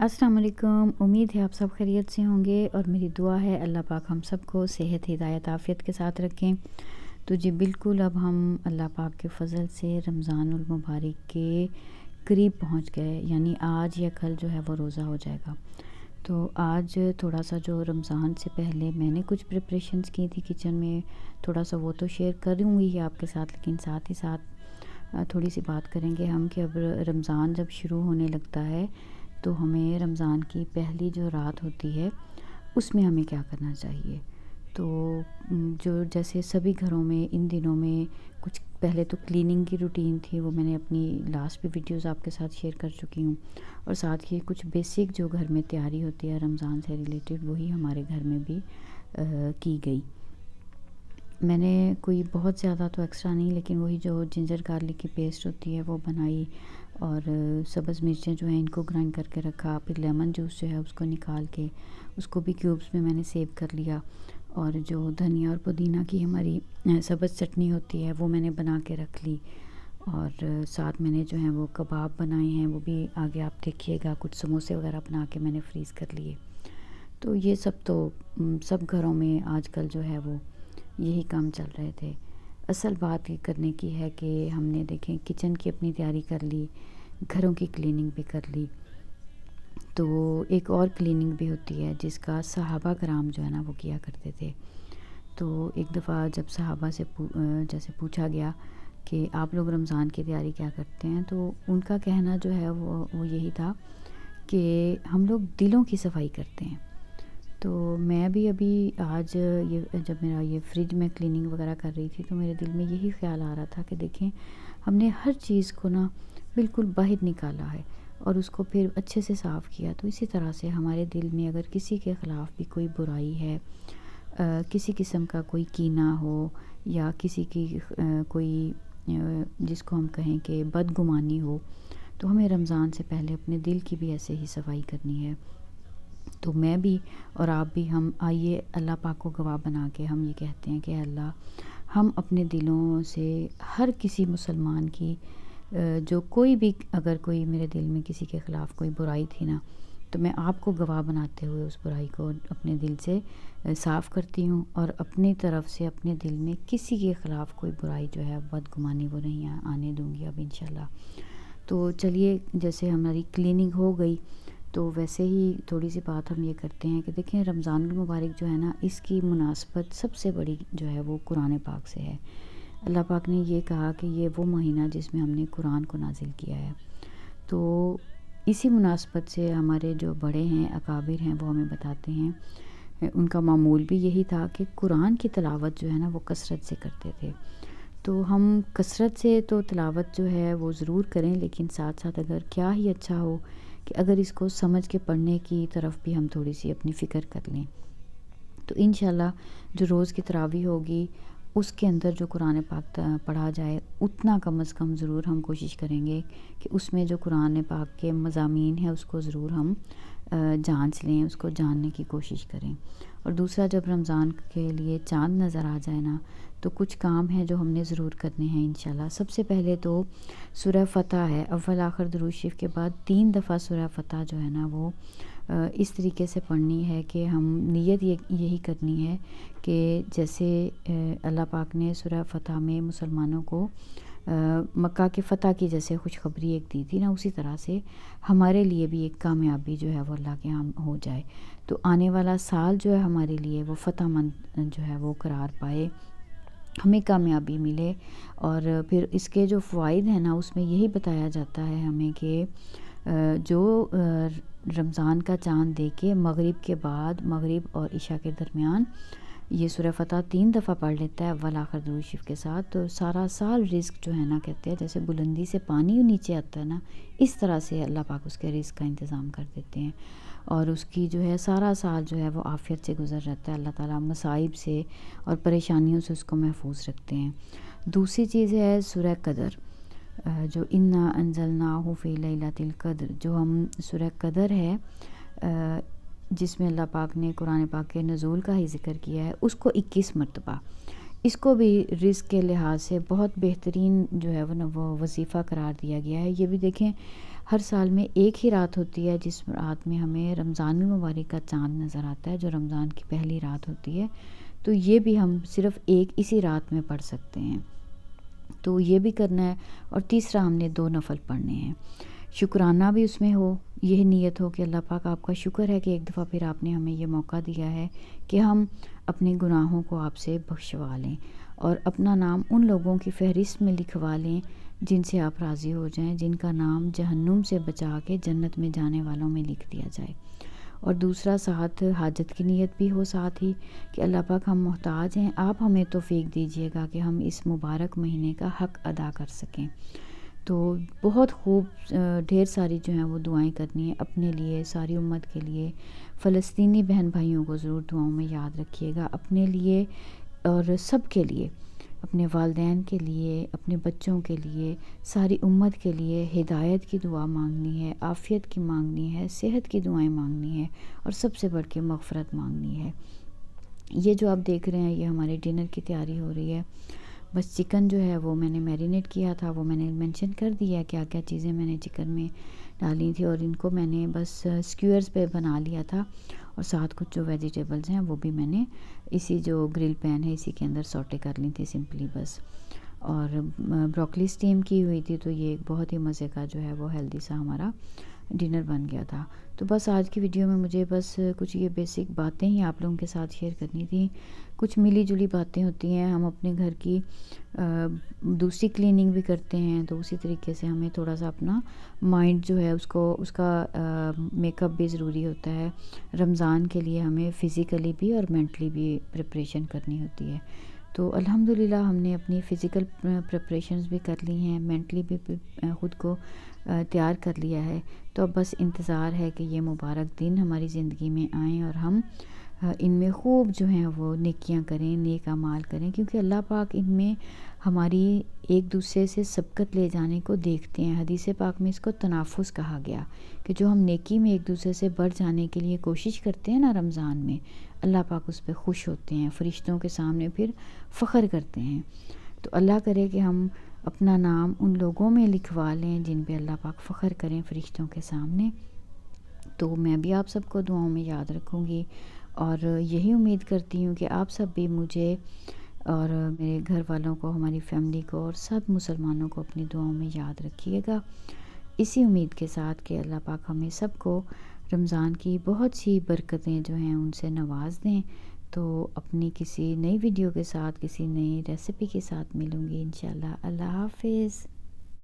السلام علیکم، امید ہے آپ سب خیریت سے ہوں گے اور میری دعا ہے اللہ پاک ہم سب کو صحت ہدایت عافیت کے ساتھ رکھیں۔ تو جی بالکل اب ہم اللہ پاک کے فضل سے رمضان المبارک کے قریب پہنچ گئے، یعنی آج یا کل جو ہے وہ روزہ ہو جائے گا۔ تو آج تھوڑا سا جو رمضان سے پہلے میں نے کچھ پریپریشنز کی تھی کچن میں، تھوڑا سا وہ تو شیئر کروں گی آپ کے ساتھ، لیکن ساتھ ہی ساتھ تھوڑی سی بات کریں گے ہم کہ اب رمضان جب شروع ہونے لگتا ہے تو ہمیں رمضان کی پہلی جو رات ہوتی ہے اس میں ہمیں کیا کرنا چاہیے۔ تو جو جیسے سبھی گھروں میں ان دنوں میں کچھ پہلے تو کلیننگ کی روٹین تھی، وہ میں نے اپنی لاسٹ بھی ویڈیوز آپ کے ساتھ شیئر کر چکی ہوں، اور ساتھ ہی کچھ بیسک جو گھر میں تیاری ہوتی ہے رمضان سے ریلیٹڈ وہی ہمارے گھر میں بھی کی گئی۔ میں نے کوئی بہت زیادہ تو ایکسٹرا نہیں، لیکن وہی جو جنجر گارلک کی پیسٹ ہوتی ہے وہ بنائی، اور سبز مرچیں جو ہیں ان کو گرائنڈ کر کے رکھا، پھر لیمن جوس جو ہے اس کو نکال کے اس کو بھی کیوبس میں نے سیو کر لیا، اور جو دھنیا اور پودینہ کی ہماری سبز چٹنی ہوتی ہے وہ میں نے بنا کے رکھ لی، اور ساتھ میں نے جو ہیں وہ کباب بنائے ہیں، وہ بھی آگے آپ دیکھیے گا، کچھ سموسے وغیرہ بنا کے میں نے فریز کر لیے۔ تو یہ سب تو سب گھروں میں آج کل جو ہے وہ یہی کام چل رہے تھے۔ اصل بات یہ کرنے کی ہے کہ ہم نے دیکھیں کچن کی اپنی تیاری کر لی، گھروں کی کلیننگ بھی کر لی، تو ایک اور کلیننگ بھی ہوتی ہے جس کا صحابہ کرام جو ہے نا وہ کیا کرتے تھے۔ تو ایک دفعہ جب صحابہ سے جیسے پوچھا گیا کہ آپ لوگ رمضان کی تیاری کیا کرتے ہیں، تو ان کا کہنا جو ہے وہ یہی تھا کہ ہم لوگ دلوں کی صفائی کرتے ہیں۔ تو میں بھی ابھی آج جب میرا یہ فریج میں کلیننگ وغیرہ کر رہی تھی تو میرے دل میں یہی خیال آ رہا تھا کہ دیکھیں ہم نے ہر چیز کو نا بالکل باہر نکالا ہے اور اس کو پھر اچھے سے صاف کیا، تو اسی طرح سے ہمارے دل میں اگر کسی کے خلاف بھی کوئی برائی ہے، کسی قسم کا کوئی کینہ ہو، یا کسی کی کوئی جس کو ہم کہیں کہ بدگمانی ہو، تو ہمیں رمضان سے پہلے اپنے دل کی بھی ایسے ہی صفائی کرنی ہے۔ تو میں بھی اور آپ بھی ہم آئیے اللہ پاک کو گواہ بنا کے ہم یہ کہتے ہیں کہ اللہ ہم اپنے دلوں سے ہر کسی مسلمان کی جو کوئی بھی اگر کوئی میرے دل میں کسی کے خلاف کوئی برائی تھی نا، تو میں آپ کو گواہ بناتے ہوئے اس برائی کو اپنے دل سے صاف کرتی ہوں، اور اپنی طرف سے اپنے دل میں کسی کے خلاف کوئی برائی جو ہے بدگمانی وہ نہیں آنے دوں گی اب انشاءاللہ۔ تو چلیے جیسے ہماری کلیننگ ہو گئی، تو ویسے ہی تھوڑی سی بات ہم یہ کرتے ہیں کہ دیکھیں رمضان المبارک جو ہے نا اس کی مناسبت سب سے بڑی جو ہے وہ قرآن پاک سے ہے۔ اللہ پاک نے یہ کہا کہ یہ وہ مہینہ جس میں ہم نے قرآن کو نازل کیا ہے، تو اسی مناسبت سے ہمارے جو بڑے ہیں اکابر ہیں وہ ہمیں بتاتے ہیں، ان کا معمول بھی یہی تھا کہ قرآن کی تلاوت جو ہے نا وہ کثرت سے کرتے تھے۔ تو ہم کثرت سے تو تلاوت جو ہے وہ ضرور کریں، لیکن ساتھ ساتھ اگر کیا ہی اچھا ہو کہ اگر اس کو سمجھ کے پڑھنے کی طرف بھی ہم تھوڑی سی اپنی فکر کر لیں، تو انشاءاللہ جو روز کی تراویح ہوگی اس کے اندر جو قرآن پاک پڑھا جائے اتنا کم از کم ضرور ہم کوشش کریں گے کہ اس میں جو قرآن پاک کے مضامین ہیں اس کو ضرور ہم جانچ لیں، اس کو جاننے کی کوشش کریں۔ اور دوسرا جب رمضان کے لیے چاند نظر آ جائے نا، تو کچھ کام ہیں جو ہم نے ضرور کرنے ہیں انشاءاللہ۔ سب سے پہلے تو سورہ فتح ہے، اول آخر درود شریف کے بعد 3 دفعہ سورہ فتح جو ہے نا وہ اس طریقے سے پڑھنی ہے کہ ہم نیت یہی کرنی ہے کہ جیسے اللہ پاک نے سورہ فتح میں مسلمانوں کو مکہ کے فتح کی جیسے خوشخبری ایک دی تھی نا، اسی طرح سے ہمارے لیے بھی ایک کامیابی جو ہے وہ اللہ کے ہاں ہو جائے، تو آنے والا سال جو ہے ہمارے لیے وہ فتح مند جو ہے وہ قرار پائے، ہمیں کامیابی ملے۔ اور پھر اس کے جو فوائد ہیں نا اس میں یہی بتایا جاتا ہے ہمیں کہ جو رمضان کا چاند دیکھے مغرب کے بعد، مغرب اور عشاء کے درمیان یہ سورہ فتح 3 دفعہ پڑھ لیتا ہے اول آخر درود شریف کے ساتھ، تو سارا سال رزق جو ہے نا کہتے ہیں جیسے بلندی سے پانی نیچے آتا ہے نا، اس طرح سے اللہ پاک اس کے رزق کا انتظام کر دیتے ہیں، اور اس کی جو ہے سارا سال جو ہے وہ عافیت سے گزر رہتا ہے، اللہ تعالیٰ مصائب سے اور پریشانیوں سے اس کو محفوظ رکھتے ہیں۔ دوسری چیز ہے سورہ قدر، جو انا انزلناہ فی لیلۃ القدر، جو ہم سورہ قدر ہے جس میں اللہ پاک نے قرآن پاک کے نزول کا ہی ذکر کیا ہے، اس کو 21 مرتبہ، اس کو بھی رزق کے لحاظ سے بہت بہترین جو ہے وہ وظیفہ قرار دیا گیا ہے۔ یہ بھی دیکھیں ہر سال میں ایک ہی رات ہوتی ہے جس رات میں ہمیں رمضان المبارک کا چاند نظر آتا ہے، جو رمضان کی پہلی رات ہوتی ہے، تو یہ بھی ہم صرف ایک اسی رات میں پڑھ سکتے ہیں، تو یہ بھی کرنا ہے۔ اور تیسرا ہم نے 2 نفل پڑھنے ہیں، شکرانہ بھی اس میں ہو، یہ نیت ہو کہ اللہ پاک آپ کا شکر ہے کہ ایک دفعہ پھر آپ نے ہمیں یہ موقع دیا ہے کہ ہم اپنے گناہوں کو آپ سے بخشوا لیں اور اپنا نام ان لوگوں کی فہرست میں لکھوا لیں جن سے آپ راضی ہو جائیں، جن کا نام جہنم سے بچا کے جنت میں جانے والوں میں لکھ دیا جائے۔ اور دوسرا ساتھ حاجت کی نیت بھی ہو ساتھ ہی کہ اللہ پاک ہم محتاج ہیں، آپ ہمیں توفیق دیجیے گا کہ ہم اس مبارک مہینے کا حق ادا کر سکیں۔ تو بہت خوب ڈھیر ساری جو ہیں وہ دعائیں کرنی ہیں اپنے لیے، ساری امت کے لیے، فلسطینی بہن بھائیوں کو ضرور دعاؤں میں یاد رکھیے گا، اپنے لیے اور سب کے لیے، اپنے والدین کے لیے، اپنے بچوں کے لیے، ساری امت کے لیے ہدایت کی دعا مانگنی ہے، عافیت کی مانگنی ہے، صحت کی دعائیں مانگنی ہے اور سب سے بڑھ کے مغفرت مانگنی ہے۔ یہ جو آپ دیکھ رہے ہیں یہ ہمارے ڈنر کی تیاری ہو رہی ہے، بس چکن جو ہے وہ میں نے میرینیٹ کیا تھا، وہ میں نے مینشن کر دیا ہے کیا کیا چیزیں میں نے چکن میں ڈالی تھی، اور ان کو میں نے بس سکیورز پہ بنا لیا تھا، اور ساتھ کچھ جو ویجیٹیبلز ہیں وہ بھی میں نے اسی جو گرل پین ہے اسی کے اندر سوٹے کر لی تھی سمپلی بس، اور بروکلی اسٹیم کی ہوئی تھی، تو یہ ایک بہت ہی مزے کا جو ہے وہ ہیلدی سا ہمارا ڈنر بن گیا تھا۔ تو بس آج کی ویڈیو میں مجھے بس کچھ یہ بیسک باتیں ہی آپ لوگوں کے ساتھ شیئر کرنی تھی، کچھ ملی جلی باتیں ہوتی ہیں، ہم اپنے گھر کی دوسری کلیننگ بھی کرتے ہیں تو اسی طریقے سے ہمیں تھوڑا سا اپنا مائنڈ جو ہے اس کا میک اپ بھی ضروری ہوتا ہے، رمضان کے لیے ہمیں فزیکلی بھی اور مینٹلی بھی پریپریشن کرنی ہوتی ہے۔ تو الحمدللہ ہم نے اپنی فزیکل پریپریشنز بھی کر لی ہیں، مینٹلی بھی خود کو تیار کر لیا ہے، تو اب بس انتظار ہے کہ یہ مبارک دن ہماری زندگی میں آئیں اور ہم ان میں خوب جو ہیں وہ نیکیاں کریں، نیک اعمال کریں، کیونکہ اللہ پاک ان میں ہماری ایک دوسرے سے سبقت لے جانے کو دیکھتے ہیں۔ حدیث پاک میں اس کو تنافس کہا گیا کہ جو ہم نیکی میں ایک دوسرے سے بڑھ جانے کے لیے کوشش کرتے ہیں نا رمضان میں، اللہ پاک اس پہ خوش ہوتے ہیں، فرشتوں کے سامنے پھر فخر کرتے ہیں۔ تو اللہ کرے کہ ہم اپنا نام ان لوگوں میں لکھوا لیں جن پہ اللہ پاک فخر کریں فرشتوں کے سامنے۔ تو میں بھی آپ سب کو دعاؤں میں یاد رکھوں گی، اور یہی امید کرتی ہوں کہ آپ سب بھی مجھے اور میرے گھر والوں کو، ہماری فیملی کو اور سب مسلمانوں کو اپنی دعاؤں میں یاد رکھیے گا، اسی امید کے ساتھ کہ اللہ پاک ہمیں سب کو رمضان کی بہت سی برکتیں جو ہیں ان سے نواز دیں۔ تو اپنی کسی نئی ویڈیو کے ساتھ، کسی نئی ریسیپی کے ساتھ ملوں گی انشاءاللہ۔ اللہ حافظ۔